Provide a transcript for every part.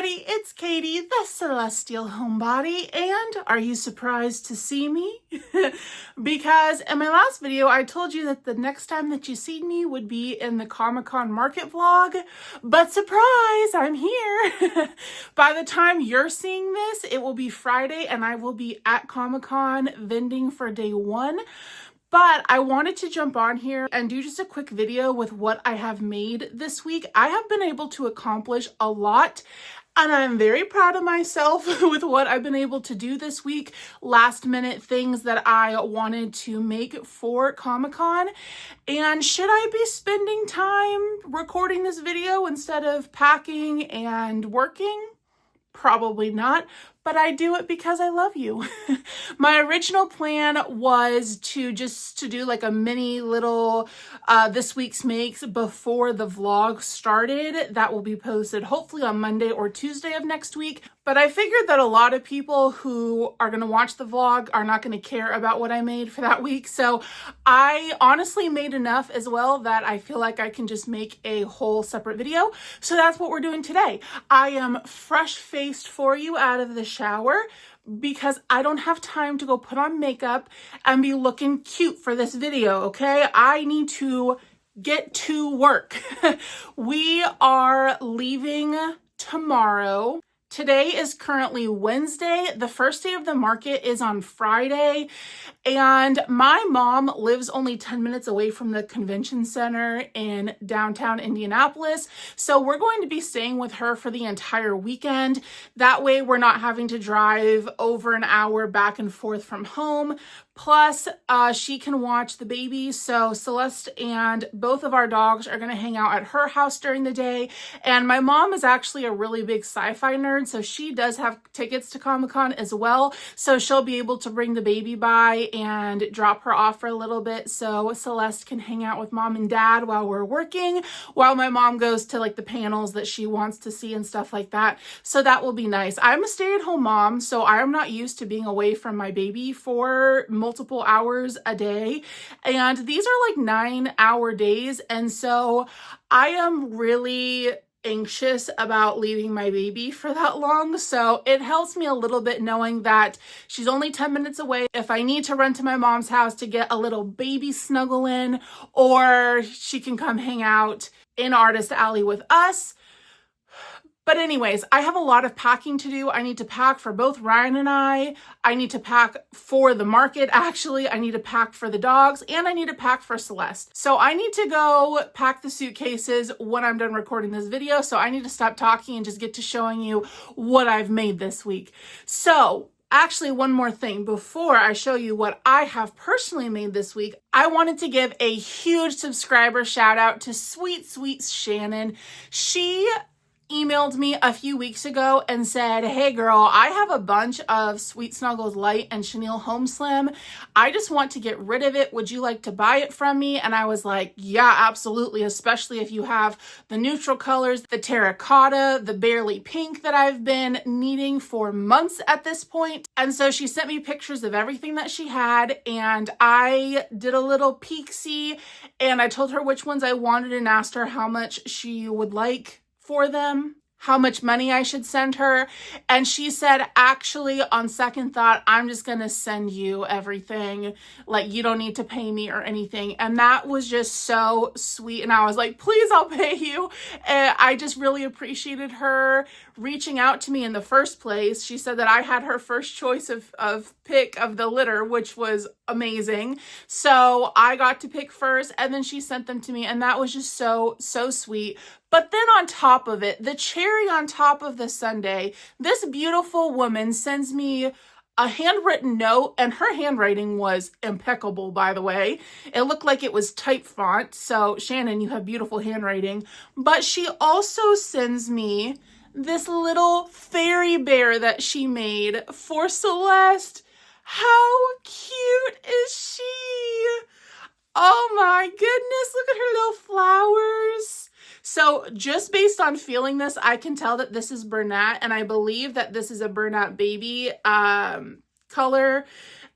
everybody, it's Katie, the Celestial Homebody, and are you surprised to see me? Because in my last video, I told you that the next time that you see me would be in the Comic-Con market vlog, but surprise, I'm here. By the time you're seeing this, it will be Friday and I will be at Comic-Con vending for day one. But I wanted to jump on here and do just a quick video with what I have made this week. I have been able to accomplish a lot and I'm very proud of myself with what I've been able to do this week. Last minute things that I wanted to make for Comic-Con. And should I be spending time recording this video instead of packing and working? Probably not, but I do it because I love you. My original plan was to do like a mini little this week's makes before the vlog started. That will be posted hopefully on Monday or Tuesday of next week. But I figured that a lot of people who are going to watch the vlog are not going to care about what I made for that week. So I honestly made enough as well that I feel like I can just make a whole separate video. So that's what we're doing today. I am fresh-faced for you out of the shower because I don't have time to go put on makeup and be looking cute for this video, okay? I need to get to work. We are leaving tomorrow. Today is currently Wednesday. The first day of the market is on Friday. And my mom lives only 10 minutes away from the convention center in downtown Indianapolis. So we're going to be staying with her for the entire weekend. That way we're not having to drive over an hour back and forth from home. Plus, she can watch the baby. So Celeste and both of our dogs are going to hang out at her house during the day. And my mom is actually a really big sci-fi nerd. So she does have tickets to Comic-Con as well. So she'll be able to bring the baby by and drop her off for a little bit. So Celeste can hang out with mom and dad while we're working, while my mom goes to like the panels that she wants to see and stuff like that. So that will be nice. I'm a stay-at-home mom, so I'm not used to being away from my baby for multiple hours a day. And these are like 9-hour days. And so I am really anxious about leaving my baby for that long. So it helps me a little bit knowing that she's only 10 minutes away. If I need to run to my mom's house to get a little baby snuggle in, or she can come hang out in Artist Alley with us. But anyways, I have a lot of packing to do. I need to pack for both Ryan and I. I need to pack for the market, actually. I need to pack for the dogs, and I need to pack for Celeste. So I need to go pack the suitcases when I'm done recording this video. So I need to stop talking and just get to showing you what I've made this week. So actually, one more thing before I show you what I have personally made this week. I wanted to give a huge subscriber shout out to sweet, sweet Shannon. She emailed me a few weeks ago and said, hey girl, I have a bunch of Sweet Snuggles Light and Chenille Home Slim. I just want to get rid of it. Would you like to buy it from me? And I was like, yeah, absolutely. Especially if you have the neutral colors, the terracotta, the barely pink that I've been needing for months at this point. And so she sent me pictures of everything that she had, and I did a little peek-see, and I told her which ones I wanted and asked her how much she would like for them, how much money I should send her. And she said, actually, on second thought, I'm just going to send you everything. Like, you don't need to pay me or anything. And that was just so sweet. And I was like, please, I'll pay you. And I just really appreciated her reaching out to me in the first place. She said that I had her first choice of pick of the litter, which was amazing. So I got to pick first, and then she sent them to me. And that was just so, so sweet. But then on top of it, the cherry on top of the sundae, this beautiful woman sends me a handwritten note, and her handwriting was impeccable, by the way. It looked like it was type font. So Shannon, you have beautiful handwriting. But she also sends me this little fairy bear that she made for Celeste. How cute is she? Oh my goodness, look at her little flowers. So just based on feeling this, I can tell that this is Bernat, and I believe that this is a Bernat baby color.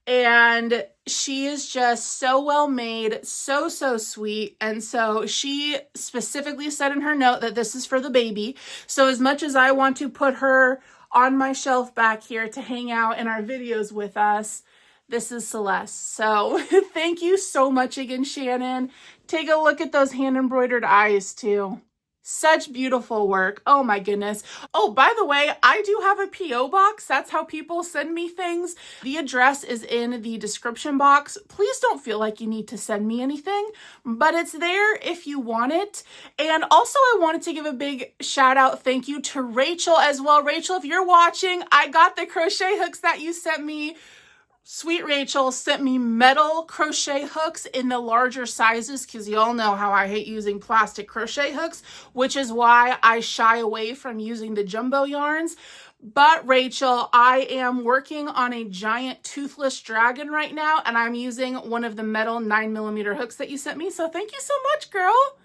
And she is just so well made, so sweet. And so she specifically said in her note that this is for the baby. So as much as I want to put her on my shelf back here to hang out in our videos with us, this is Celeste. So thank you so much again, Shannon. Take a look at those hand embroidered eyes too. Such beautiful work. Oh my goodness. Oh, by the way, I do have a P.O. box. That's how people send me things. The address is in the description box. Please don't feel like you need to send me anything, but it's there if you want it. And also I wanted to give a big shout out thank you to Rachel as well. Rachel, if you're watching, I got the crochet hooks that you sent me. Sweet Rachel sent me metal crochet hooks in the larger sizes because y'all know how I hate using plastic crochet hooks, which is why I shy away from using the jumbo yarns. But Rachel, I am working on a giant toothless dragon right now, and I'm using one of the metal 9mm hooks that you sent me. So thank you so much, girl.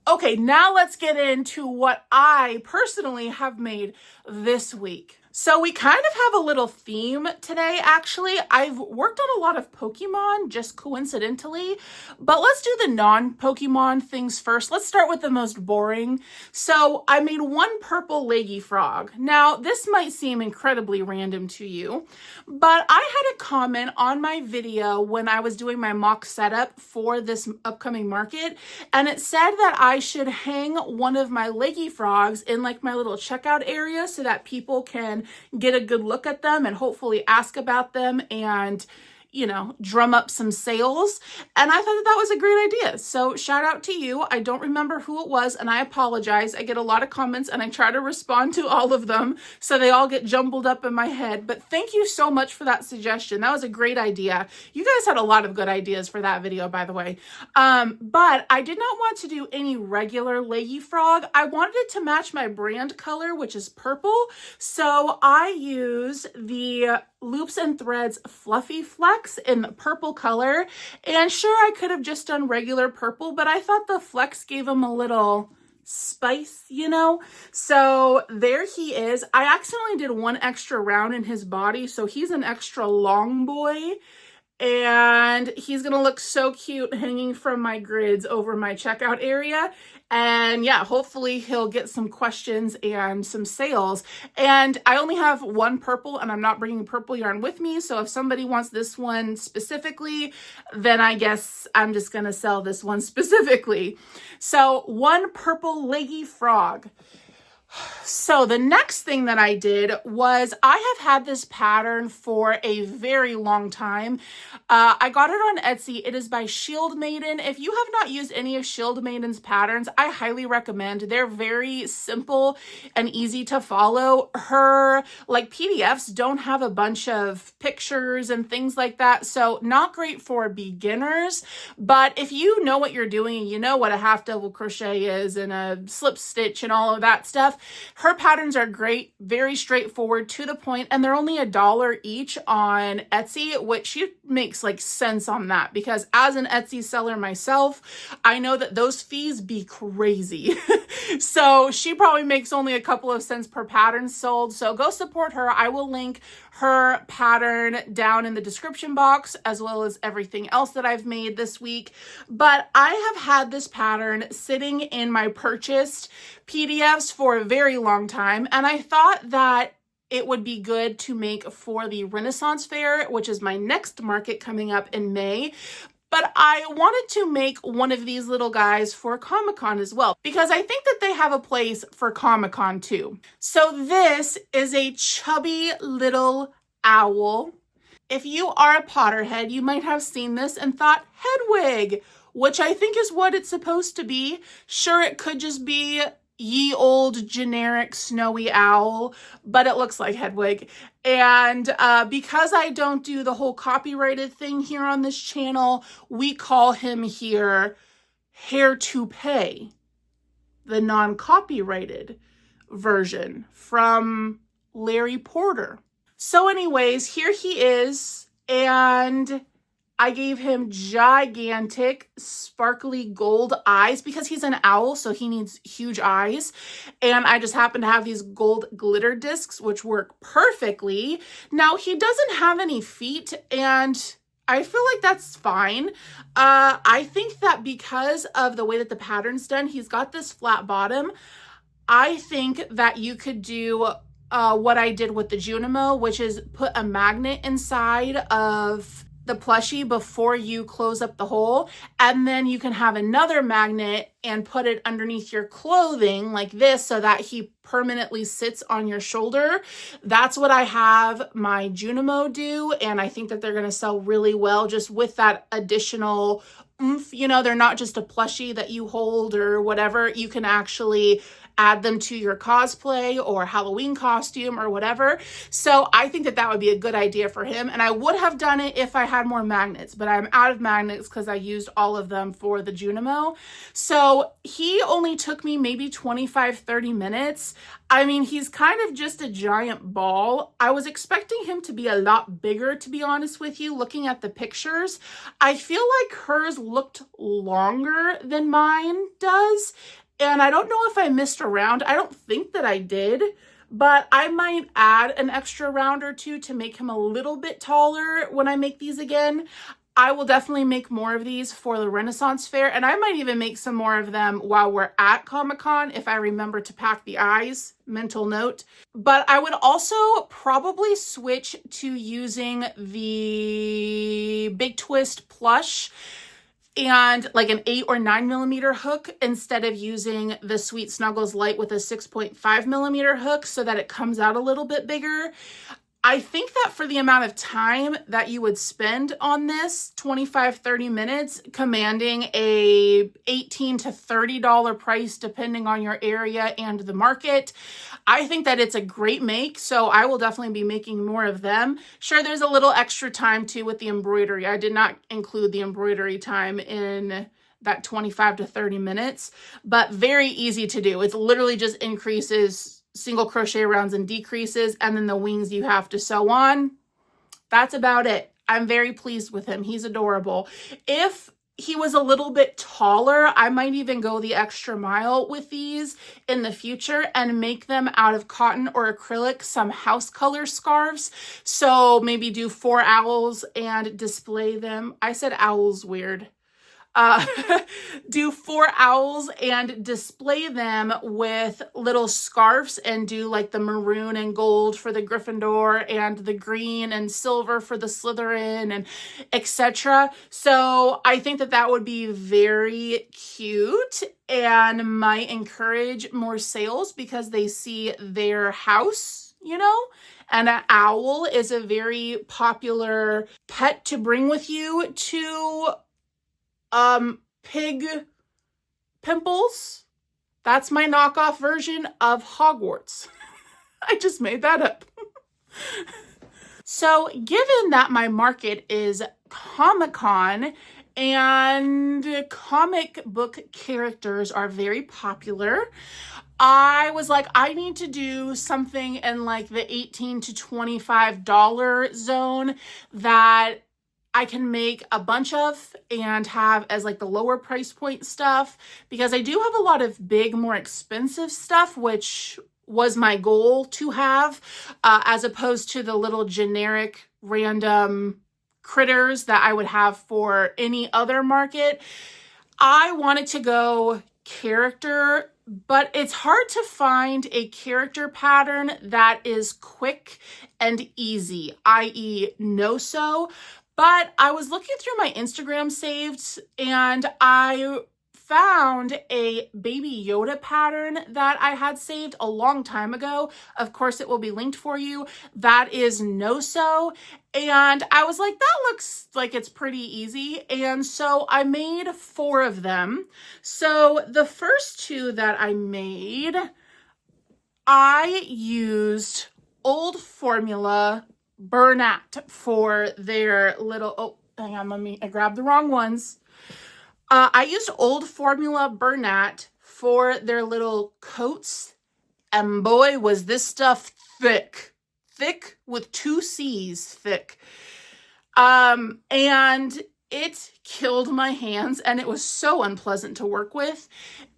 Okay, now let's get into what I personally have made this week. So we kind of have a little theme today, actually. I've worked on a lot of Pokemon, just coincidentally, but let's do the non-Pokemon things first. Let's start with the most boring. So I made one purple leggy frog. Now, this might seem incredibly random to you, but I had a comment on my video when I was doing my mock setup for this upcoming market, and it said that I should hang one of my leggy frogs in like my little checkout area so that people can get a good look at them and hopefully ask about them and, you know, drum up some sales. And I thought that that was a great idea. So shout out to you. I don't remember who it was and I apologize. I get a lot of comments and I try to respond to all of them. So they all get jumbled up in my head. But thank you so much for that suggestion. That was a great idea. You guys had a lot of good ideas for that video, by the way. But I did not want to do any regular leggy frog. I wanted it to match my brand color, which is purple. So I use the Loops and Threads Fluffy Flex in the purple color. And sure, I could have just done regular purple, but I thought the flex gave him a little spice, you know? So there he is. I accidentally did one extra round in his body, so he's an extra long boy. And he's gonna look so cute hanging from my grids over my checkout area. And yeah, hopefully he'll get some questions and some sales. And I only have one purple and I'm not bringing purple yarn with me. So if somebody wants this one specifically, then I guess I'm just gonna sell this one specifically. So one purple leggy frog. So the next thing that I did was I have had this pattern for a very long time. I got it on Etsy. It is by Shield Maiden. If you have not used any of Shield Maiden's patterns, I highly recommend. They're very simple and easy to follow. Her like PDFs don't have a bunch of pictures and things like that. So not great for beginners, but if you know what you're doing and you know what a half double crochet is and a slip stitch and all of that stuff, her patterns are great, very straightforward, to the point, and they're only $1 each on Etsy, which she makes like sense on that because as an Etsy seller myself, I know that those fees be crazy. So she probably makes only a couple of cents per pattern sold. So go support her. I will link her pattern down in the description box as well as everything else that I've made this week. But I have had this pattern sitting in my purchased PDFs for a very long time, and I thought that it would be good to make for the Renaissance Fair, which is my next market coming up in May. But I wanted to make one of these little guys for Comic-Con as well, because I think that they have a place for Comic-Con too. So this is a chubby little owl. If you are a Potterhead, you might have seen this and thought, Hedwig, which I think is what it's supposed to be. Sure, it could just be ye old generic snowy owl, but it looks like Hedwig. And because I don't do the whole copyrighted thing here on this channel, we call him here Hair Toupee, the non-copyrighted version from Larry Porter. So anyways, here he is, and I gave him gigantic sparkly gold eyes because he's an owl, so he needs huge eyes. And I just happen to have these gold glitter discs, which work perfectly. Now, he doesn't have any feet, and I feel like that's fine. I think that because of the way that the pattern's done, he's got this flat bottom. I think that you could do what I did with the Junimo, which is put a magnet inside of the plushie before you close up the hole, and then you can have another magnet and put it underneath your clothing like this so that he permanently sits on your shoulder. That's what I have my Junimo do, and I think that they're going to sell really well just with that additional oomph. You know, they're not just a plushie that you hold or whatever. You can actually add them to your cosplay or Halloween costume or whatever. So I think that that would be a good idea for him. And I would have done it if I had more magnets, but I'm out of magnets because I used all of them for the Junimo. So he only took me maybe 25-30 minutes. I mean, he's kind of just a giant ball. I was expecting him to be a lot bigger, to be honest with you, looking at the pictures. I feel like hers looked longer than mine does. And I don't know if I missed a round. I don't think that I did, but I might add an extra round or two to make him a little bit taller when I make these again. I will definitely make more of these for the Renaissance Fair, and I might even make some more of them while we're at Comic-Con if I remember to pack the eyes, mental note. But I would also probably switch to using the Big Twist plush and like an 8 or 9 millimeter hook instead of using the Sweet Snuggles Light with a 6.5 millimeter hook so that it comes out a little bit bigger. I think that for the amount of time that you would spend on this, 25-30 minutes, commanding a $18 to $30 price depending on your area and the market, I think that it's a great make, so I will definitely be making more of them. Sure, there's a little extra time too with the embroidery. I did not include the embroidery time in that 25 to 30 minutes, but very easy to do. It's literally just increases single crochet rounds and decreases, and then the wings you have to sew on. That's about it. I'm very pleased with him. He's adorable. If he was a little bit taller, I might even go the extra mile with these in the future and make them out of cotton or acrylic, some house color scarves. So maybe do 4 owls and display them. I said owls weird. Do 4 owls and display them with little scarves and do like the maroon and gold for the Gryffindor and the green and silver for the Slytherin and etc. So I think that that would be very cute and might encourage more sales because they see their house, you know? And an owl is a very popular pet to bring with you to pig pimples. That's my knockoff version of Hogwarts. I just made that up. So given that my market is Comic-Con and comic book characters are very popular, I was like, I need to do something in like the $18 to $25 zone that I can make a bunch of and have as like the lower price point stuff, because I do have a lot of big, more expensive stuff, which was my goal to have, as opposed to the little generic random critters that I would have for any other market. I wanted to go character, but it's hard to find a character pattern that is quick and easy, i.e. no-sew. But I was looking through my Instagram saved and I found a Baby Yoda pattern that I had saved a long time ago. Of course, it will be linked for you. That is no-sew. And I was like, that looks like it's pretty easy. And so I made 4 of them. So the first 2 that I made, I used old formula Bernat for their little, oh, hang on, I grabbed the wrong ones. I used old formula Bernat for their little coats, and boy, was this stuff thick. Thick with 2 C's thick. And it killed my hands and it was so unpleasant to work with.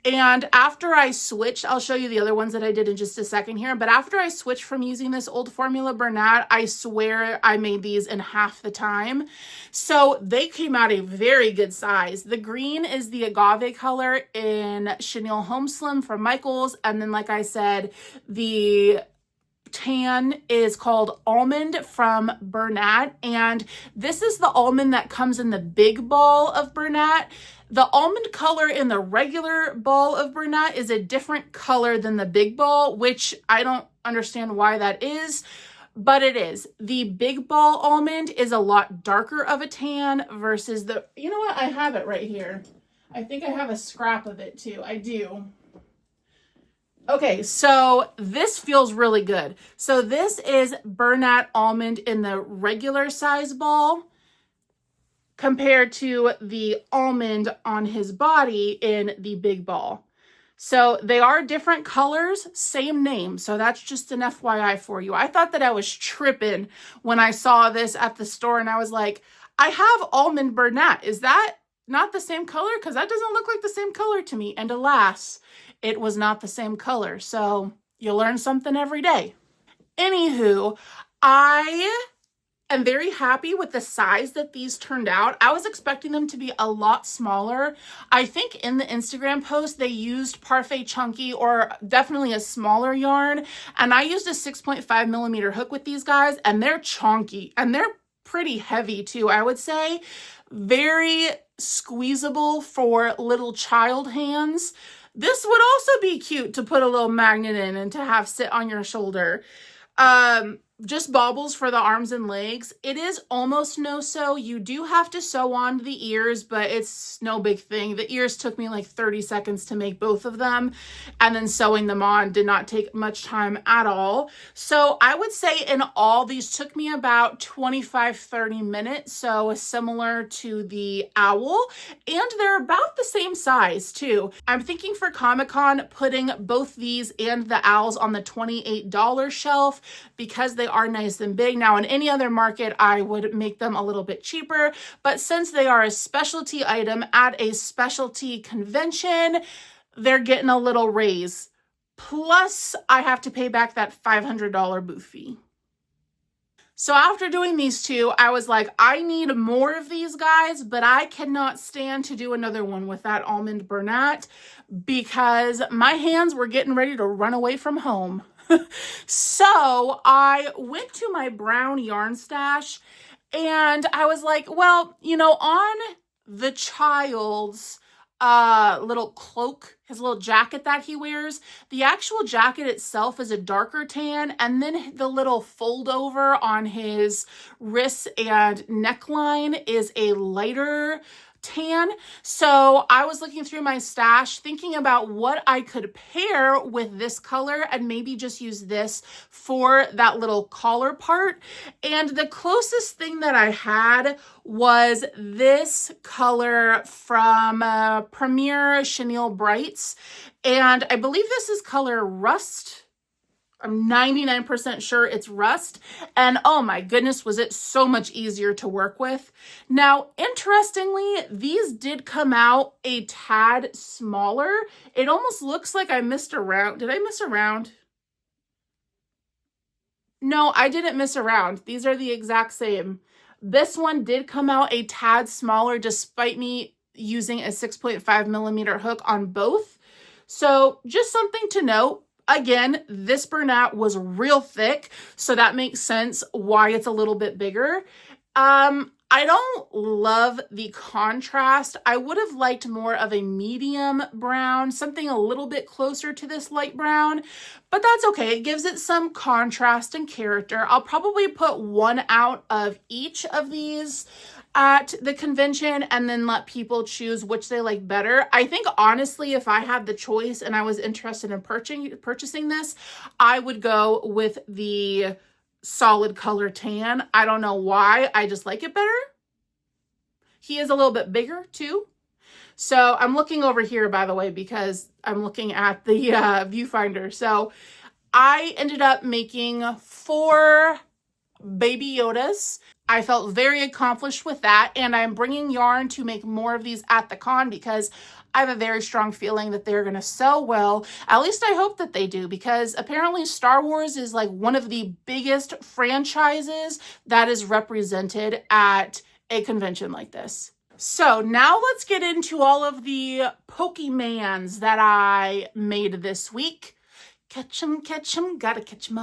And after I switched, I'll show you the other ones that I did in just a second here, but after I switched from using this old formula Bernat, I swear I made these in half the time. So they came out a very good size. The green is the agave color in Chenille Home Slim from Michaels. And then, like I said, the tan is called Almond from Bernat, and this is the almond that comes in the big ball of Bernat. The almond color in the regular ball of Bernat is a different color than the big ball, which I don't understand why that is, but it is. The big ball almond is a lot darker of a tan versus the, you know what, I have it right here. I think I have a scrap of it too. I do. Okay, so this feels really good. So this is Bernat almond in the regular size ball compared to the almond on his body in the big ball. So they are different colors, same name. So that's just an FYI for you. I thought that I was tripping when I saw this at the store and I was like, I have almond Bernat. Is that not the same color? Because that doesn't look like the same color to me. And alas, it was not the same color. So you learn something every day. Anywho, I am very happy with the size that these turned out. I was expecting them to be a lot smaller. I think in the Instagram post, they used Parfait Chunky or definitely a smaller yarn. And I used a 6.5 millimeter hook with these guys and they're chunky and they're pretty heavy too, I would say. Very squeezable for little child hands. This would also be cute to put a little magnet in and to have sit on your shoulder. Just baubles for the arms and legs. It is almost no sew. You do have to sew on the ears, but it's no big thing. The ears took me like 30 seconds to make both of them, and then sewing them on did not take much time at all. So I would say in all, these took me about 25-30 minutes, so similar to the owl, and they're about the same size too. I'm thinking for Comic-Con putting both these and the owls on the $28 shelf because they are nice and big. Now in any other market, I would make them a little bit cheaper, but since they are a specialty item at a specialty convention, they're getting a little raise. Plus, I have to pay back that $500 booth fee. So after doing these two, I was like, I need more of these guys, but I cannot stand to do another one with that almond Bernat because my hands were getting ready to run away from home. So I went to my brown yarn stash and I was like, well, you know, on the child's little cloak, his little jacket that he wears, the actual jacket itself is a darker tan, and then the little fold over on his wrists and neckline is a lighter tan. So I was looking through my stash thinking about what I could pair with this color and maybe just use this for that little collar part. And the closest thing that I had was this color from Premier Chenille Brights. And I believe this is color Rust. I'm 99% sure it's Rust. And oh my goodness, was it so much easier to work with. Now, interestingly, these did come out a tad smaller. It almost looks like I missed a round. Did I miss a round? No, I didn't miss a round. These are the exact same. This one did come out a tad smaller despite me using a 6.5 millimeter hook on both. So just something to note. Again, this Bernat was real thick, so that makes sense why it's a little bit bigger. I don't love the contrast. I would have liked more of a medium brown, something a little bit closer to this light brown, but that's okay. It gives it some contrast and character. I'll probably put one out of each of these at the convention and then let people choose which they like better. I think honestly, if I had the choice and I was interested in purchasing this, I would go with the solid color tan. I don't know why, I just like it better. He is a little bit bigger too. So I'm looking over here, by the way, because I'm looking at the viewfinder. So I ended up making 4 baby Yodas. I felt very accomplished with that, and I'm bringing yarn to make more of these at the con because I have a very strong feeling that they're going to sell well. At least I hope that they do, because apparently Star Wars is like one of the biggest franchises that is represented at a convention like this. So now let's get into all of the Pokemans that I made this week. Catch 'em, gotta catch 'em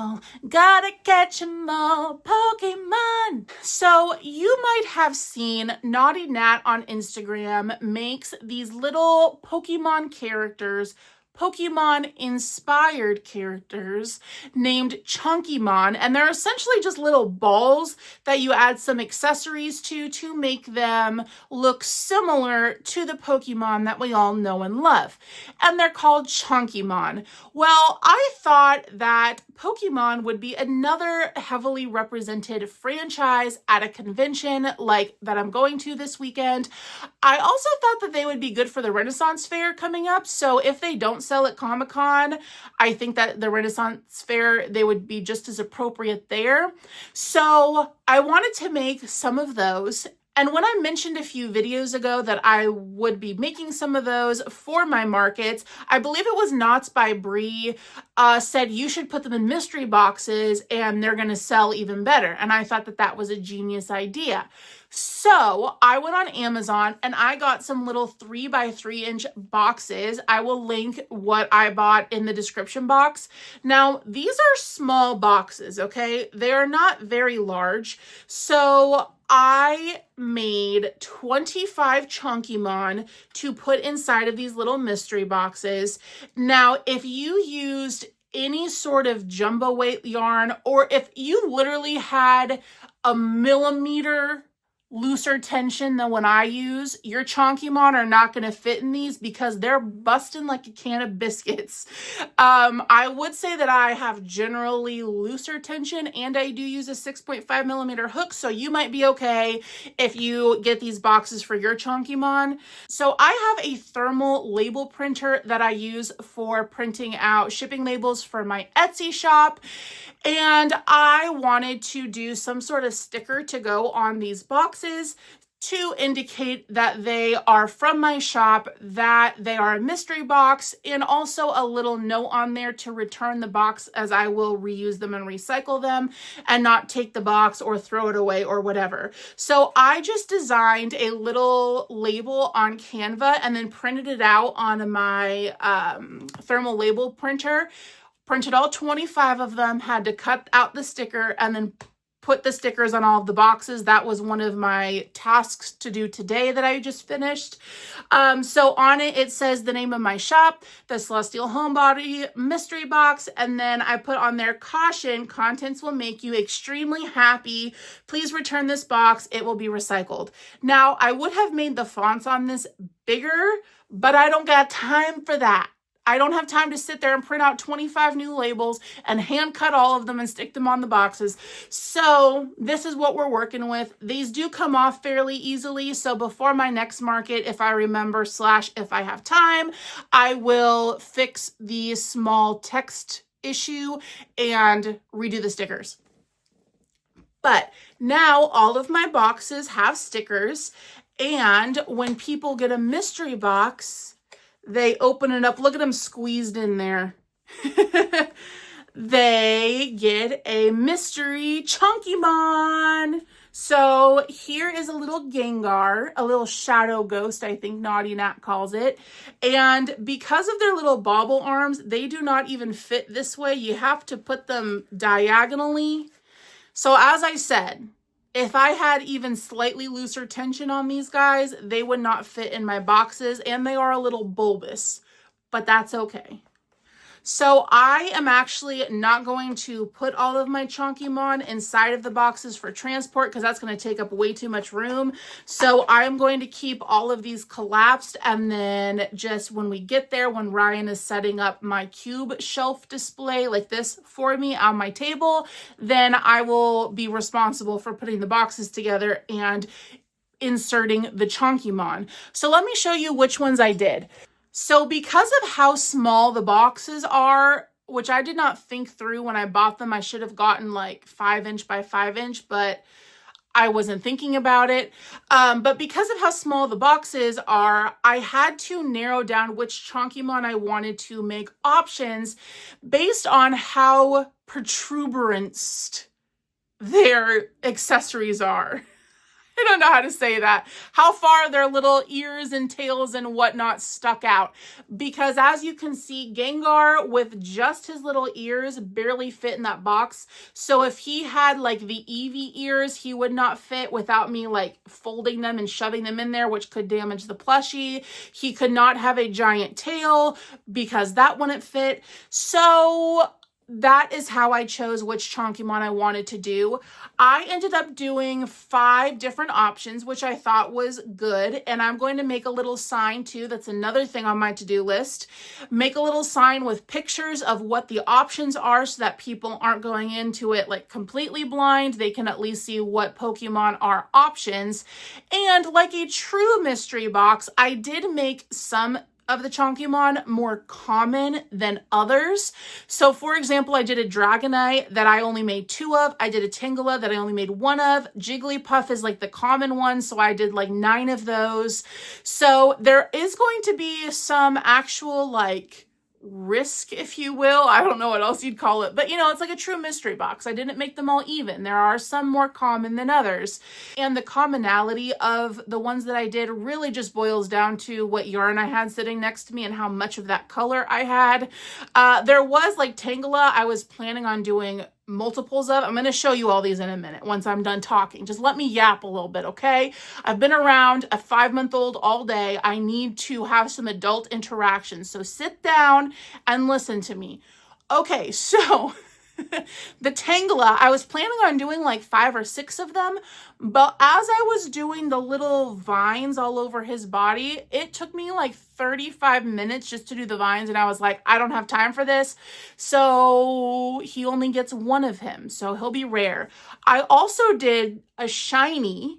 all, Pokemon. So you might have seen Naughty Nat on Instagram makes these little Pokemon characters, Pokemon inspired characters named Chunkymon, and they're essentially just little balls that you add some accessories to make them look similar to the Pokemon that we all know and love. And they're called Chunkymon. Well, I thought that Pokemon would be another heavily represented franchise at a convention like that I'm going to this weekend. I also thought that they would be good for the Renaissance Fair coming up, so if they don't sell at Comic-Con, I think that the Renaissance Fair, they would be just as appropriate there. So I wanted to make some of those. And when I mentioned a few videos ago that I would be making some of those for my markets, I believe it was Knots by Bree said you should put them in mystery boxes and they're going to sell even better. And I thought that that was a genius idea. So I went on Amazon and I got some little 3x3-inch boxes. I will link what I bought in the description box. Now, these are small boxes, okay? They are not very large. So I made 25 Chunkymon to put inside of these little mystery boxes. Now, if you used any sort of jumbo weight yarn, or if you literally had a millimeter looser tension than what I use, your Chunkymon are not going to fit in these because they're busting like a can of biscuits. I would say that I have generally looser tension, and I do use a 6.5 millimeter hook, so you might be okay if you get these boxes for your Chunkymon. So I have a thermal label printer that I use for printing out shipping labels for my Etsy shop, and I wanted to do some sort of sticker to go on these boxes to indicate that they are from my shop, that they are a mystery box, and also a little note on there to return the box, as I will reuse them and recycle them and not take the box or throw it away or whatever. So I just designed a little label on Canva and then printed it out on my thermal label printer. Printed all 25 of them, had to cut out the sticker and then put the stickers on all of the boxes. That was one of my tasks to do today that I just finished. So on it, it says the name of my shop, the Celestial Homebody mystery box, and then I put on there, caution, contents will make you extremely happy. Please return this box. It will be recycled. Now, I would have made the fonts on this bigger, but I don't got time for that. I don't have time to sit there and print out 25 new labels and hand cut all of them and stick them on the boxes. So this is what we're working with. These do come off fairly easily. So before my next market, if I remember / if I have time, I will fix the small text issue and redo the stickers. But now all of my boxes have stickers, and when people get a mystery box, they open it up. Look at them squeezed in there. They get a mystery Chunkymon. So here is a little Gengar, a little shadow ghost, I think Naughty Nat calls it. And because of their little bobble arms, they do not even fit this way. You have to put them diagonally. So as I said, if I had even slightly looser tension on these guys, they would not fit in my boxes, and they are a little bulbous, but that's okay. So I am actually not going to put all of my Chunkymon inside of the boxes for transport because that's going to take up way too much room. So I'm going to keep all of these collapsed, and then just when we get there, when Ryan is setting up my cube shelf display like this for me on my table, then I will be responsible for putting the boxes together and inserting the Chunkymon. So let me show you which ones I did. So because of how small the boxes are, which I did not think through when I bought them, I should have gotten like 5-inch by 5-inch, but I wasn't thinking about it. But because of how small the boxes are, I had to narrow down which Chonkymon I wanted to make options based on how protuberant their accessories are. I don't know how to say that. How far their little ears and tails and whatnot stuck out. Because as you can see, Gengar with just his little ears barely fit in that box. So if he had like the Eevee ears, he would not fit without me like folding them and shoving them in there, which could damage the plushie. He could not have a giant tail because that wouldn't fit. So that is how I chose which Chonkymon I wanted to do. I ended up doing 5 different options, which I thought was good. And I'm going to make a little sign too. That's another thing on my to-do list. Make a little sign with pictures of what the options are so that people aren't going into it like completely blind. They can at least see what Pokemon are options. And like a true mystery box, I did make some of the Chonkymon more common than others. So for example, I did a Dragonite that I only made 2 of. I did a Tangela that I only made 1 of. Jigglypuff is like the common one, so I did like 9 of those. So there is going to be some actual like risk, if you will. I don't know what else you'd call it, but you know, it's like a true mystery box. I didn't make them all even. There are some more common than others. And the commonality of the ones that I did really just boils down to what yarn I had sitting next to me and how much of that color I had. There was like Tangela, I was planning on doing multiples of. I'm going to show you all these in a minute once I'm done talking. Just let me yap a little bit, okay? I've been around a 5-month-old all day. I need to have some adult interaction. So sit down and listen to me. Okay, so the Tangela, I was planning on doing like 5 or 6 of them, but as I was doing the little vines all over his body, it took me like 35 minutes just to do the vines, and I was like, I don't have time for this. So he only gets 1 of him, so he'll be rare. I also did a shiny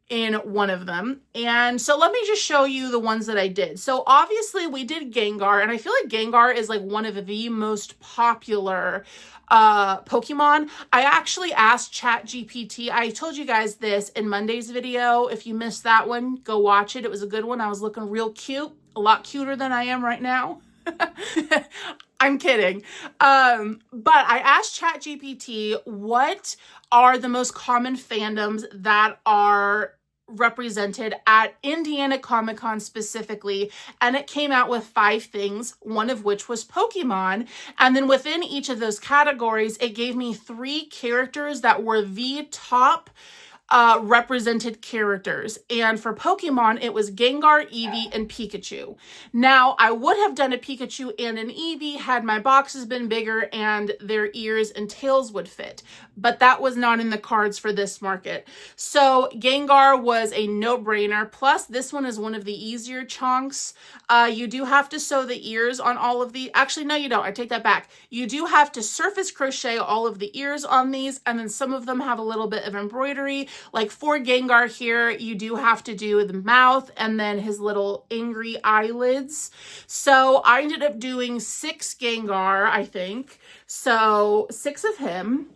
in 1 of them. And so let me just show you the ones that I did. So obviously we did Gengar, and I feel like Gengar is like one of the most popular Pokemon. I actually asked ChatGPT. I told you guys this in Monday's video. If you missed that one, go watch it. It was a good one. I was looking real cute, a lot cuter than I am right now. I'm kidding. But I asked ChatGPT what are the most common fandoms that are represented at Indiana Comic Con specifically, and it came out with 5 things, one of which was Pokemon. And then within each of those categories, it gave me 3 characters that were the top represented characters. And for Pokemon, it was Gengar, Eevee, and Pikachu. Now, I would have done a Pikachu and an Eevee had my boxes been bigger and their ears and tails would fit, but that was not in the cards for this market. So Gengar was a no-brainer. Plus, this one is one of the easier chunks. You do have to sew the ears on all of the, actually, no, you don't. I take that back. You do have to surface crochet all of the ears on these, and then some of them have a little bit of embroidery. Like for Gengar here, you do have to do the mouth and then his little angry eyelids. So I ended up doing 6 Gengar, I think. So 6 of him.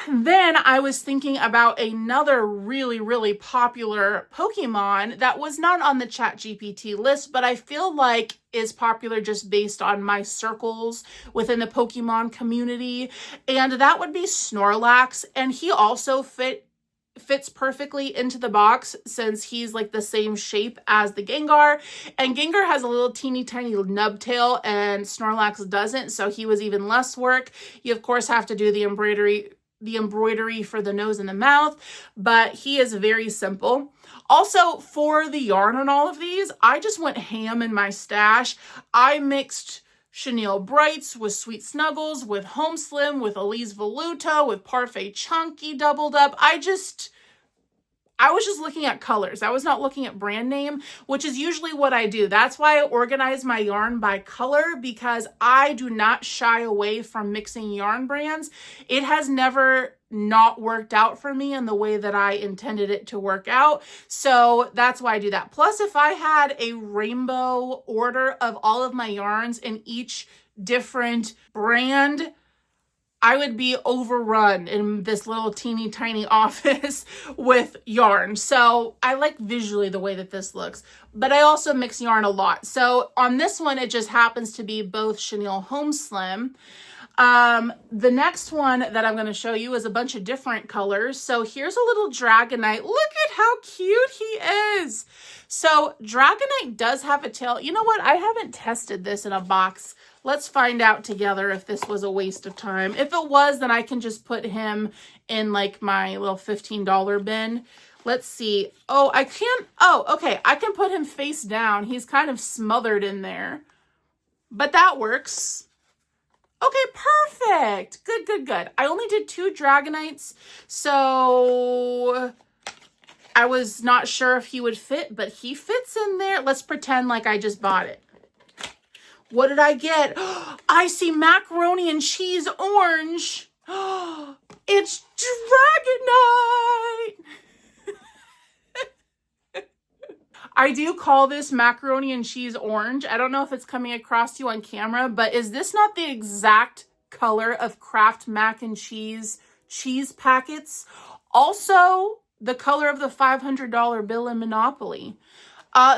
Then I was thinking about another really, really popular Pokemon that was not on the ChatGPT list, but I feel like is popular just based on my circles within the Pokemon community. And that would be Snorlax. And he also fits perfectly into the box since he's like the same shape as the Gengar. And Gengar has a little teeny tiny nub tail and Snorlax doesn't, so he was even less work. You of course have to do the embroidery for the nose and the mouth, but he is very simple. Also, for the yarn on all of these, I just went ham in my stash. I mixed Chenille Brights with Sweet Snuggles, with Home Slim, with Elise Voluto, with Parfait Chunky doubled up. I was just looking at colors. I was not looking at brand name, which is usually what I do. That's why I organize my yarn by color, because I do not shy away from mixing yarn brands. It has never not worked out for me in the way that I intended it to work out. So that's why I do that. Plus, if I had a rainbow order of all of my yarns in each different brand, I would be overrun in this little teeny tiny office with yarn. So I like visually the way that this looks, but I also mix yarn a lot. So on this one, it just happens to be both chenille home slim. The next one that I'm going to show you is a bunch of different colors. So here's a little Dragonite. Look at how cute he is. So Dragonite does have a tail. You know what? I haven't tested this in a box. Let's find out together if this was a waste of time. If it was, then I can just put him in like my little $15 bin. Let's see. Oh, I can't. Oh, okay. I can put him face down. He's kind of smothered in there, but that works. Okay, perfect. Good, good, good. I only did 2 Dragonites, so I was not sure if he would fit, but he fits in there. Let's pretend like I just bought it. What did I get? I see macaroni and cheese orange. It's Dragonite. I do call this macaroni and cheese orange. I don't know if it's coming across to you on camera, but is this not the exact color of Kraft mac and cheese packets? Also, the color of the $500 bill in Monopoly.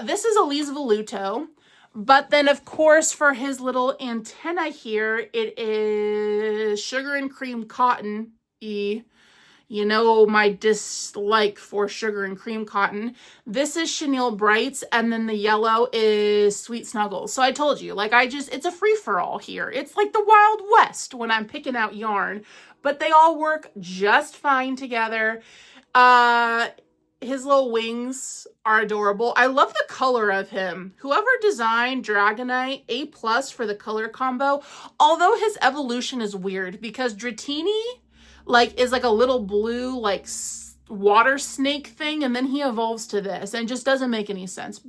This is Elise Voluto. But then, of course, for his little antenna here, it is sugar and cream cotton-y. You know my dislike for sugar and cream cotton. This is Chenille Brights, and then the yellow is Sweet Snuggles. So I told you, like it's a free-for-all here. It's like the Wild West when I'm picking out yarn, but they all work just fine together. His little wings are adorable. I love the color of him. Whoever designed Dragonite, A+ for the color combo, although his evolution is weird because Dratini is like a little blue like water snake thing, and then he evolves to this and just doesn't make any sense,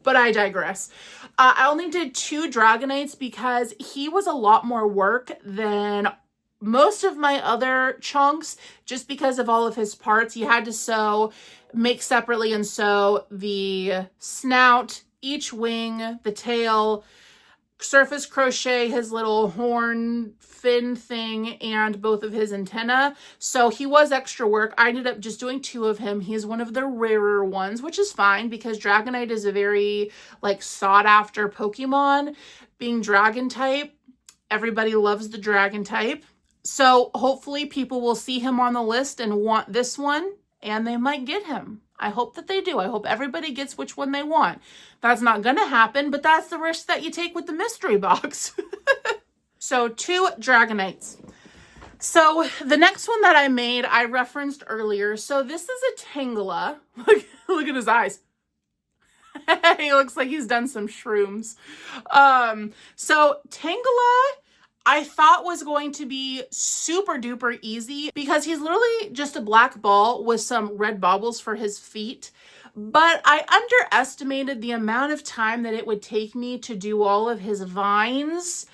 but I digress. I only did 2 Dragonites because he was a lot more work than most of my other chunks, just because of all of his parts. You had to sew, make separately, and sew the snout, each wing, the tail, surface crochet his little horn fin thing, and both of his antenna. So he was extra work. I ended up just doing 2 of him. He's one of the rarer ones, which is fine because Dragonite is a very sought after Pokemon. Being dragon type, everybody loves the dragon type. So hopefully people will see him on the list and want this one, and they might get him. I hope that they do. I hope everybody gets which one they want. That's not going to happen, but that's the risk that you take with the mystery box. So 2 Dragonites. So the next one that I made, I referenced earlier. So this is a Tangela. Look at his eyes. He looks like he's done some shrooms. So Tangela, I thought was going to be super duper easy because he's literally just a black ball with some red baubles for his feet. But I underestimated the amount of time that it would take me to do all of his vines.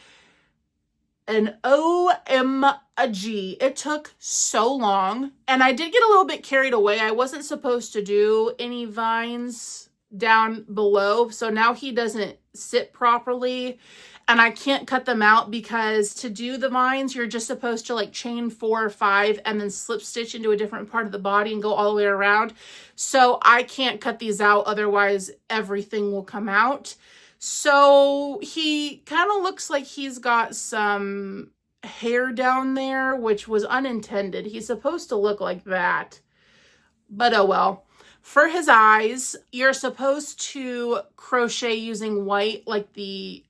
And OMG, it took so long. And I did get a little bit carried away. I wasn't supposed to do any vines down below. So now he doesn't sit properly. And I can't cut them out because to do the vines, you're just supposed to chain 4 or 5 and then slip stitch into a different part of the body and go all the way around. So I can't cut these out. Otherwise, everything will come out. So he kind of looks like he's got some hair down there, which was unintended. He's supposed to look like that. But oh well. For his eyes, you're supposed to crochet using white, like the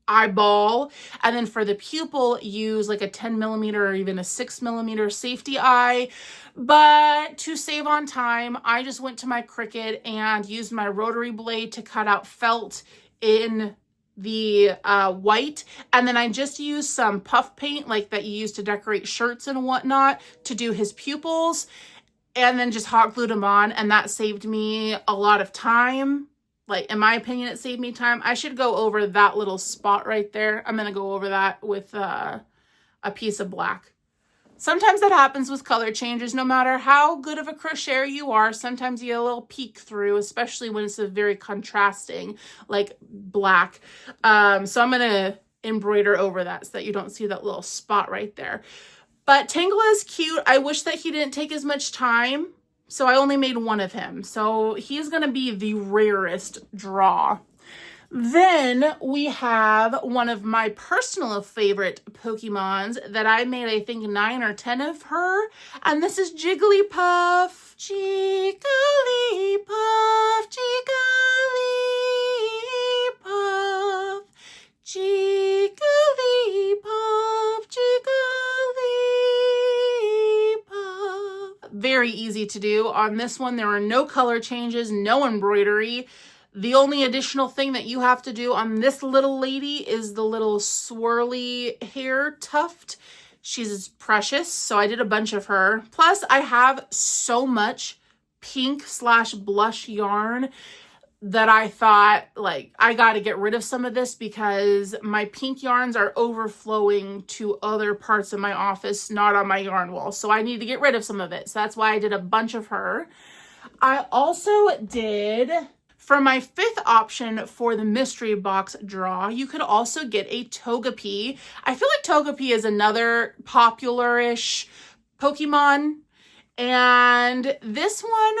eyeball, and then for the pupil use a 10mm or even a 6mm safety eye. But to save on time, I just went to my Cricut and used my rotary blade to cut out felt in the white, and then I just used some puff paint that you use to decorate shirts and whatnot to do his pupils, and then just hot glued them on, and that saved me a lot of time. In my opinion, it saved me time. I should go over that little spot right there. I'm going to go over that with a piece of black. Sometimes that happens with color changes. No matter how good of a crocheter you are, sometimes you get a little peek through, especially when it's a very contrasting, like black. So I'm going to embroider over that so that you don't see that little spot right there. But Tangela is cute. I wish that he didn't take as much time, so I only made one of him. So he's going to be the rarest draw. Then we have one of my personal favorite Pokemons that I made, I think, 9 or 10 of her. And this is Jigglypuff. Jigglypuff, Jigglypuff, Jigglypuff, Jigglypuff. Very easy to do. On this one, there are no color changes, no embroidery. The only additional thing that you have to do on this little lady is the little swirly hair tuft. She's precious, so I did a bunch of her. Plus, I have so much pink/blush yarn that I thought, like, I got to get rid of some of this because my pink yarns are overflowing to other parts of my office, not on my yarn wall. So I need to get rid of some of it. So that's why I did a bunch of her. I also did... For my 5th option for the mystery box draw, you could also get a Togepi. I feel like Togepi is another popular-ish Pokemon. And this one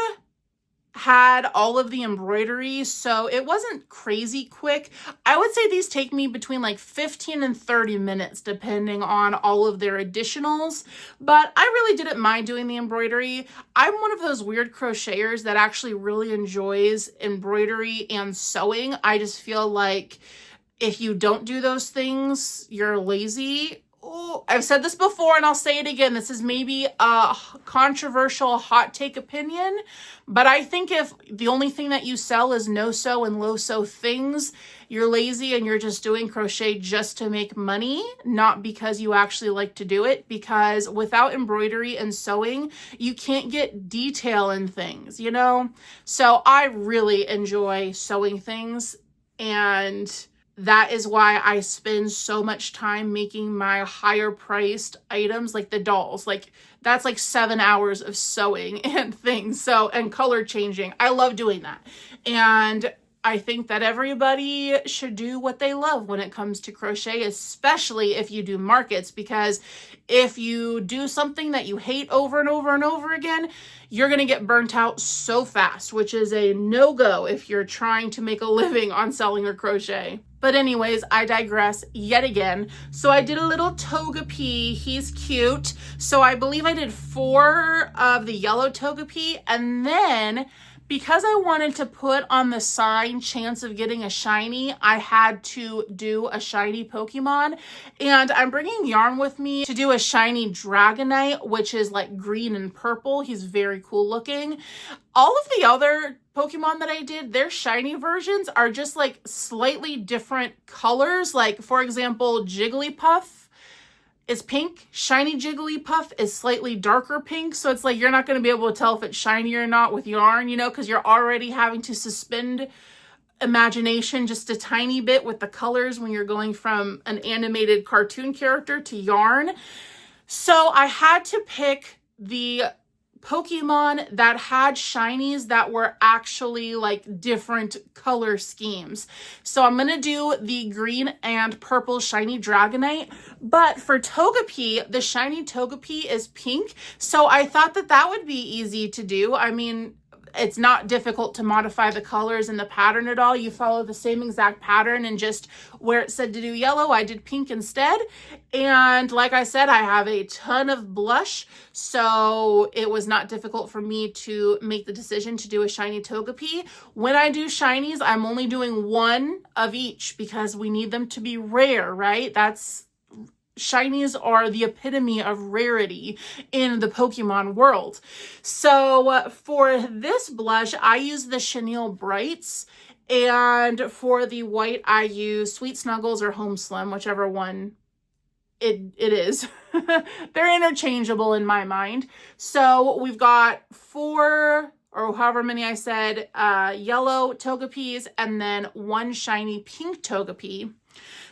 had all of the embroidery, so it wasn't crazy quick. I would say these take me between like 15 and 30 minutes, depending on all of their additionals. But I really didn't mind doing the embroidery. I'm one of those weird crocheters that actually really enjoys embroidery and sewing. I just feel like if you don't do those things, you're lazy. Oh, I've said this before and I'll say it again. This is maybe a controversial hot take opinion, but I think if the only thing that you sell is no-sew and low-sew things, you're lazy and you're just doing crochet just to make money, not because you actually like to do it, because without embroidery and sewing, you can't get detail in things, you know? So I really enjoy sewing things, and that is why I spend so much time making my higher priced items, like the dolls. Like, that's like 7 hours of sewing and things. So, and color changing. I love doing that. And I think that everybody should do what they love when it comes to crochet, especially if you do markets, because if you do something that you hate over and over and over again, you're going to get burnt out so fast, which is a no-go if you're trying to make a living on selling or crochet. But anyways, I digress yet again. So I did a little Togepi. He's cute. So I believe I did 4 of the yellow Togepi, and then because I wanted to put on the sign chance of getting a shiny, I had to do a shiny Pokemon. And I'm bringing yarn with me to do a shiny Dragonite, which is like green and purple. He's very cool looking. All of the other Pokemon that I did, their shiny versions are just like slightly different colors. Like, for example, Jigglypuff is pink. Shiny Jigglypuff is slightly darker pink. So it's like you're not going to be able to tell if it's shiny or not with yarn, you know, because you're already having to suspend imagination just a tiny bit with the colors when you're going from an animated cartoon character to yarn. So I had to pick the Pokemon that had shinies that were actually like different color schemes. So I'm going to do the green and purple shiny Dragonite, but for Togepi, the shiny Togepi is pink. So I thought that that would be easy to do. I mean, it's not difficult to modify the colors and the pattern at all. You follow the same exact pattern, and just where it said to do yellow, I did pink instead. And like I said, I have a ton of blush, so it was not difficult for me to make the decision to do a shiny Togepi. When I do shinies, I'm only doing 1 of each because we need them to be rare, right? Shinies are the epitome of rarity in the Pokemon world. So for this blush, I use the Chenille Brights. And for the white, I use Sweet Snuggles or Home Slim, whichever one it is. They're interchangeable in my mind. So we've got 4 or however many I said, yellow Togepis, and then 1 shiny pink Togepi.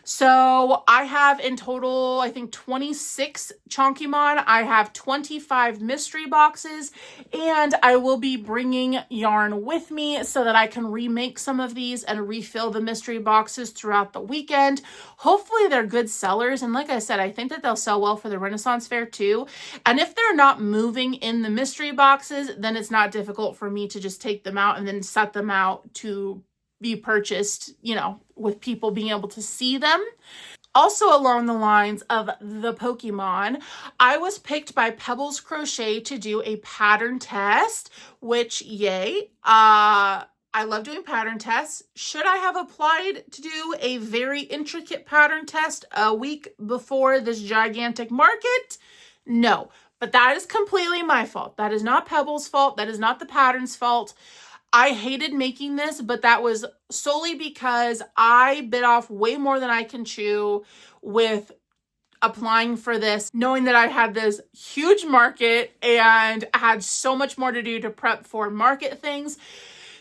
So I have in total, I think 26 Chonkymon. I have 25 mystery boxes, and I will be bringing yarn with me so that I can remake some of these and refill the mystery boxes throughout the weekend. Hopefully they're good sellers. And like I said, I think that they'll sell well for the Renaissance Fair too. And if they're not moving in the mystery boxes, then it's not difficult for me to just take them out and then set them out to be purchased, you know, with people being able to see them. Also along the lines of the Pokemon, I was picked by Pebbles Crochet to do a pattern test, which yay. I love doing pattern tests. Should I have applied to do a very intricate pattern test a week before this gigantic market? No, but that is completely my fault. That is not Pebbles' fault. That is not the pattern's fault. I hated making this, but that was solely because I bit off way more than I can chew with applying for this, knowing that I had this huge market and had so much more to do to prep for market things.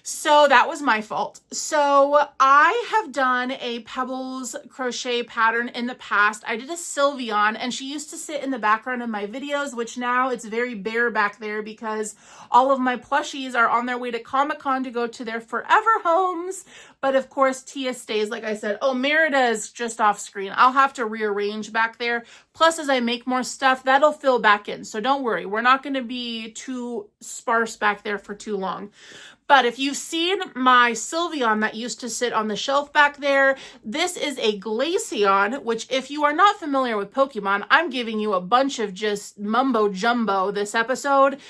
So that was my fault. So I have done a Pebbles crochet pattern in the past. I did a Sylveon, and she used to sit in the background of my videos, which now it's very bare back there because all of my plushies are on their way to Comic-Con to go to their forever homes. But of course, Tia stays, like I said. Oh, Merida is just off screen. I'll have to rearrange back there. Plus, as I make more stuff, that'll fill back in. So don't worry. We're not going to be too sparse back there for too long. But if you've seen my Sylveon that used to sit on the shelf back there, this is a Glaceon, which if you are not familiar with Pokemon, I'm giving you a bunch of just mumbo jumbo this episode.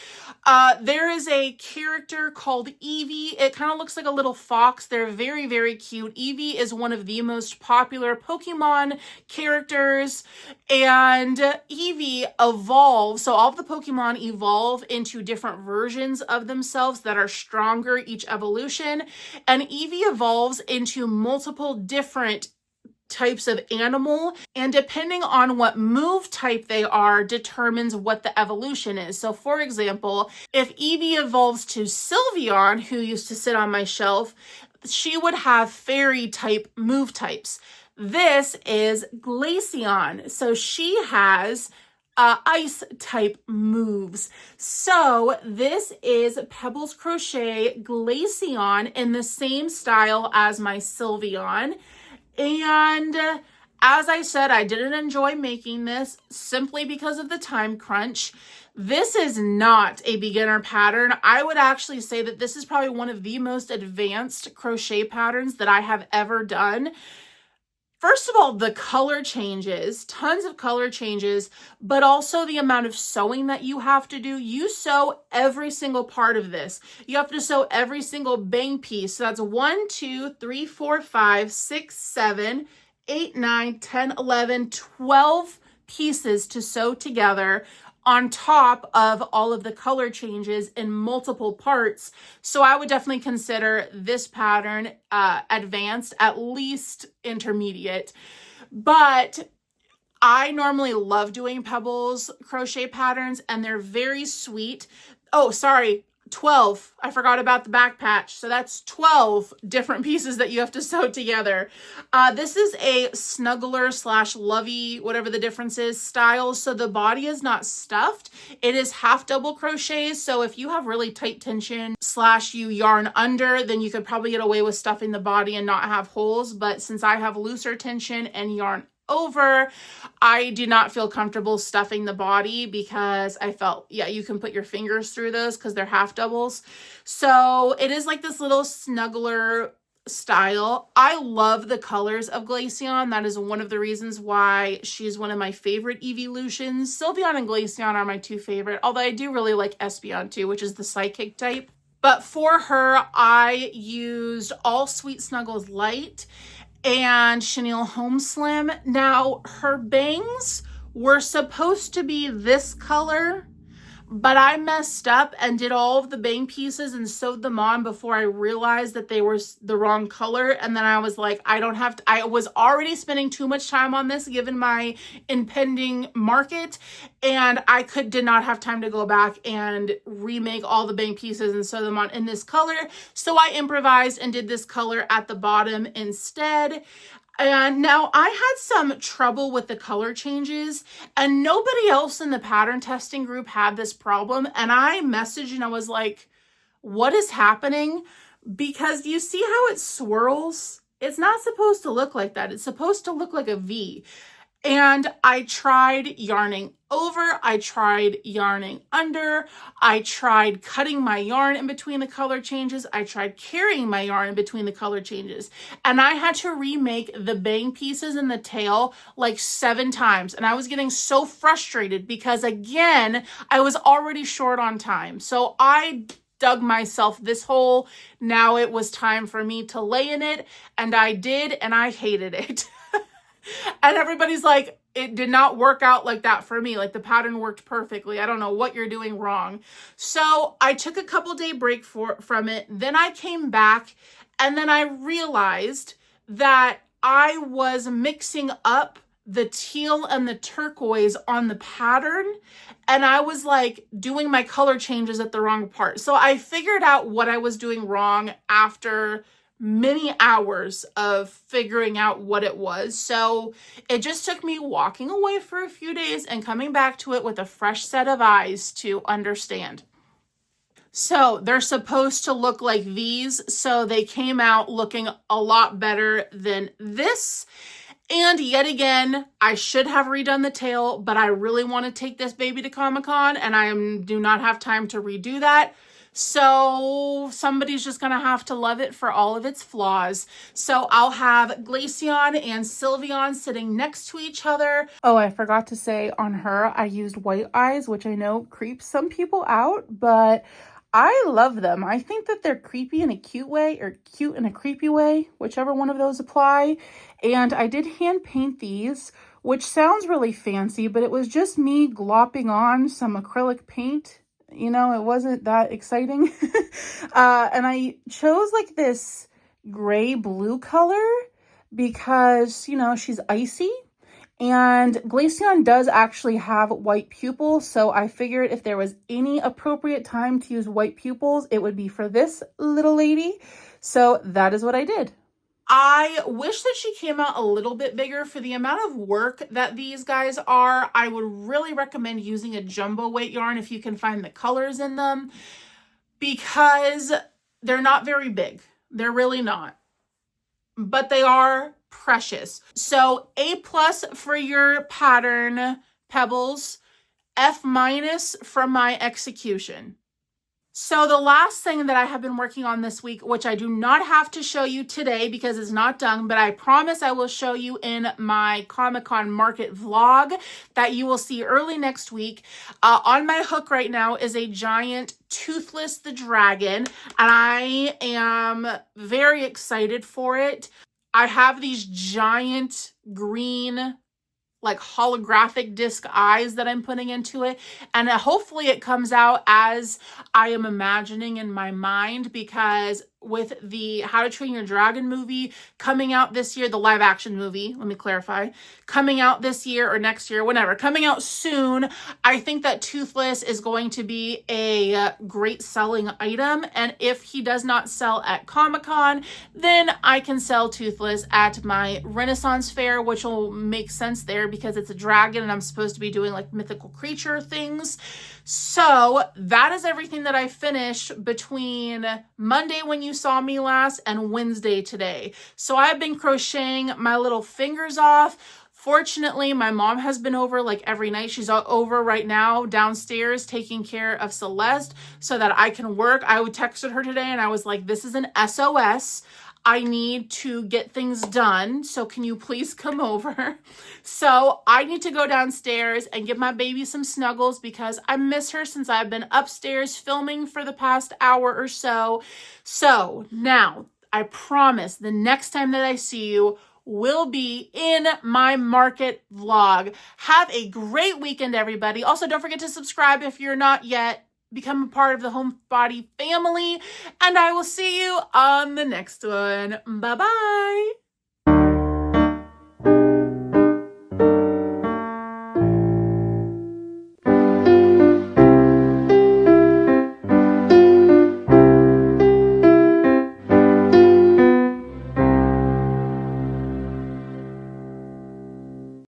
There is a character called Eevee. It kind of looks like a little fox. They're very, very cute. Eevee is one of the most popular Pokemon characters, and Eevee evolves. So all of the Pokemon evolve into different versions of themselves that are stronger each evolution, and Eevee evolves into multiple different types of animal, and depending on what move type they are determines what the evolution is. So for example, if Eevee evolves to Sylveon, who used to sit on my shelf, she would have fairy type move types. This is Glaceon, so she has ice type moves. So this is Pebbles Crochet Glaceon in the same style as my Sylveon. And as I said, I didn't enjoy making this simply because of the time crunch. This is not a beginner pattern. I would actually say that this is probably one of the most advanced crochet patterns that I have ever done. First of all, the color changes, tons of color changes, but also the amount of sewing that you have to do. You sew every single part of this. You have to sew every single bang piece. So that's 1, 2, 3, 4, 5, 6, 7, 8, 9, 10, 11, 12 pieces to sew together on top of all of the color changes in multiple parts. So I would definitely consider this pattern advanced, at least intermediate. But I normally love doing Pebbles crochet patterns, and they're very sweet. Oh, sorry. 12. I forgot about the back patch. So that's 12 different pieces that you have to sew together. This is a snuggler / lovey, whatever the difference is, style. So the body is not stuffed. It is half double crochet. So if you have really tight tension / you yarn under, then you could probably get away with stuffing the body and not have holes. But since I have looser tension and yarn over, I do not feel comfortable stuffing the body because I felt, yeah, you can put your fingers through those because they're half doubles. So it is like this little snuggler style. I love the colors of Glaceon. That is one of the reasons why she's one of my favorite evolutions. Sylveon and Glaceon are my two favorite, although I do really like Espeon too, which is the psychic type. But for her, I used All Sweet Snuggles Light and Chenille Home Slim. Now, her bangs were supposed to be this color, but I messed up and did all of the bang pieces and sewed them on before I realized that they were the wrong color. And then I was like, I was already spending too much time on this given my impending market, and I did not have time to go back and remake all the bang pieces and sew them on in this color. So I improvised and did this color at the bottom instead. And now I had some trouble with the color changes, and nobody else in the pattern testing group had this problem. And I messaged and I was like, what is happening? Because you see how it swirls? It's not supposed to look like that. It's supposed to look like a V. And I tried yarning over, I tried yarning under, I tried cutting my yarn in between the color changes, I tried carrying my yarn in between the color changes, and I had to remake the bang pieces in the tail like 7 times, and I was getting so frustrated because, again, I was already short on time. So I dug myself this hole. Now it was time for me to lay in it, and I did, and I hated it. And everybody's like, it did not work out like that for me. Like, the pattern worked perfectly. I don't know what you're doing wrong. So I took a couple day break from it. Then I came back, and then I realized that I was mixing up the teal and the turquoise on the pattern, and I was like doing my color changes at the wrong part. So I figured out what I was doing wrong after many hours of figuring out what it was. So it just took me walking away for a few days and coming back to it with a fresh set of eyes to understand. So they're supposed to look like these. So they came out looking a lot better than this. And yet again, I should have redone the tail, but I really want to take this baby to Comic-Con, and I do not have time to redo that. So somebody's just going to have to love it for all of its flaws. So I'll have Glaceon and Sylveon sitting next to each other. Oh, I forgot to say on her, I used white eyes, which I know creeps some people out, but I love them. I think that they're creepy in a cute way, or cute in a creepy way, whichever one of those apply. And I did hand paint these, which sounds really fancy, but it was just me glopping on some acrylic paint. You know, it wasn't that exciting. And I chose like this gray blue color because, you know, she's icy. And Glaceon does actually have white pupils, so I figured if there was any appropriate time to use white pupils, it would be for this little lady. So that is what I did. I wish that she came out a little bit bigger. For the amount of work that these guys are, I would really recommend using a jumbo weight yarn if you can find the colors in them, because they're not very big. They're really not. But they are precious. So A+ for your pattern, Pebbles. F- from my execution. So the last thing that I have been working on this week, which I do not have to show you today because it's not done, but I promise I will show you in my Comic-Con market vlog that you will see early next week. On my hook right now is a giant Toothless the Dragon, and I am very excited for it. I have these giant green, like holographic disc eyes that I'm putting into it, and hopefully it comes out as I am imagining in my mind, because with the How to Train Your Dragon movie coming out this year, the live action movie, let me clarify, coming out this year or next year, whenever, coming out soon, I think that Toothless is going to be a great selling item. And if he does not sell at Comic-Con, then I can sell Toothless at my Renaissance fair, which will make sense there because it's a dragon and I'm supposed to be doing like mythical creature things. So that is everything that I finished between Monday when you saw me last and Wednesday today. So I've been crocheting my little fingers off. Fortunately, my mom has been over like every night. She's over right now downstairs taking care of Celeste so that I can work. I texted her today and I was like, this is an SOS. I need to get things done, so can you please come over? So I need to go downstairs and give my baby some snuggles because I miss her since I've been upstairs filming for the past hour or so. So now, I promise the next time that I see you will be in my market vlog. Have a great weekend, everybody. Also, don't forget to subscribe if you're not yet. Become a part of the Homebody family, and I will see you on the next one. Bye-bye.